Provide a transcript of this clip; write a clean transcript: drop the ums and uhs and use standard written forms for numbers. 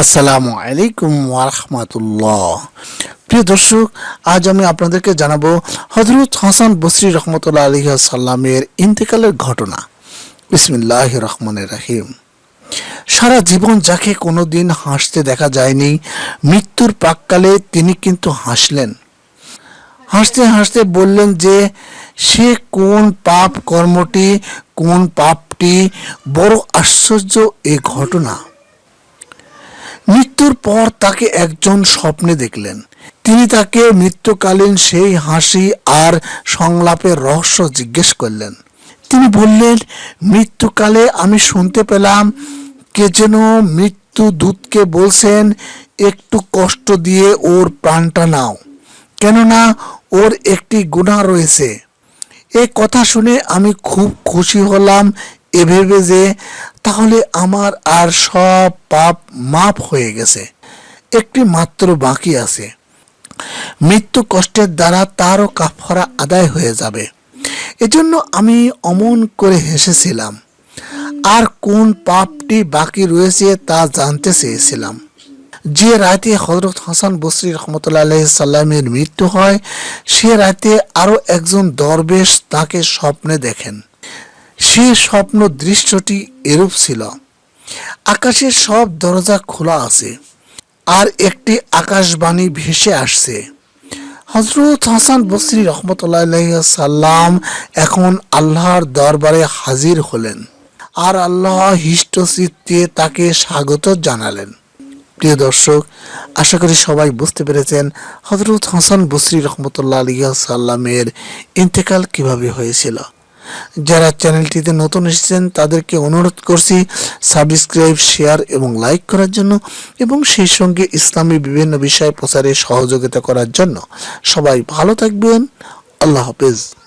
আসসালামু আলাইকুম ওয়া রাহমাতুল্লাহ। প্রিয় দর্শক, আজ আমি আপনাদেরকে জানাবো হযরত হাসান বসরি রহমতুল্লাহ আলাইহি সাল্লামের ইন্তেকালের ঘটনা। বিসমিল্লাহির রহমানির রহিম। সারা জীবন যাকে কোনোদিন হাসতে দেখা যায়নি, মৃত্যুর প্রাক্কালে তিনি কিন্তু হাসলেন। হাসতে হাসতে বললেন যে সে কোন পাপটি বড় আশ্চর্য এ ঘটনা। মৃত্যুর পর তাকে একজন স্বপ্নে দেখলেন। তিনি তাকে মৃত্যুকালীন সেই হাসি আর সংলাপের রহস্য জিজ্ঞেস করলেন। তিনি বললেন, মৃত্যুকালে আমি শুনতে পেলাম কে যেন মৃত্যু দূতকে বলছেন, একটু কষ্ট দিয়ে ওর প্রাণটা নাও, কেননা ওর একটি গুনাহ রয়েছে। এ কথা শুনে আমি খুব খুশি হলাম, এ ভেবে যে তাহলে আমার আর সব পাপ মাফ হয়ে গেছে, একটি মাত্র বাকি আছে। মৃত্যু কষ্টের দ্বারা তারও কাফারা আদায় হয়ে যাবে। এজন্য আমি অমন করে হেসেছিলাম আর কোন পাপটি বাকি রয়েছে তা জানতে চেয়েছিলাম। যে রাতে হযরত হাসান বসরি রহমতুল্লাহ আলাইহি সাল্লামের মৃত্যু হয়, সে রাতে আরো একজন দরবেশ তাকে স্বপ্নে দেখেন। সে স্বপ্ন দৃশ্যটি এরূপ ছিল: আকাশের সব দরজা খোলা আছে আর একটি আকাশবাণী ভেসে আসছে। হযরত হাসান বসরি রহমতুল্লাহ আলাইহি সাল্লাম এখন আল্লাহর দরবারে হাজির হলেন আর আল্লাহ হৃষ্টচিত্তে তাকে স্বাগত জানালেন। প্রিয় দর্শক, আশা করি সবাই বুঝতে পেরেছেন হযরত হাসান বসরি রহমতুল্লাহ আলাইহি সাল্লামের ইন্তেকাল কিভাবে হয়েছিল। যারা চ্যানেলটিতে নতুন এসেছেন তাদেরকে অনুরোধ করছি সাবস্ক্রাইব, শেয়ার এবং লাইক করার জন্য, এবং সেই সঙ্গে ইসলামী বিভিন্ন বিষয় প্রচারে সহযোগিতা করার জন্য। সবাই ভালো থাকবেন। আল্লাহ হাফেজ।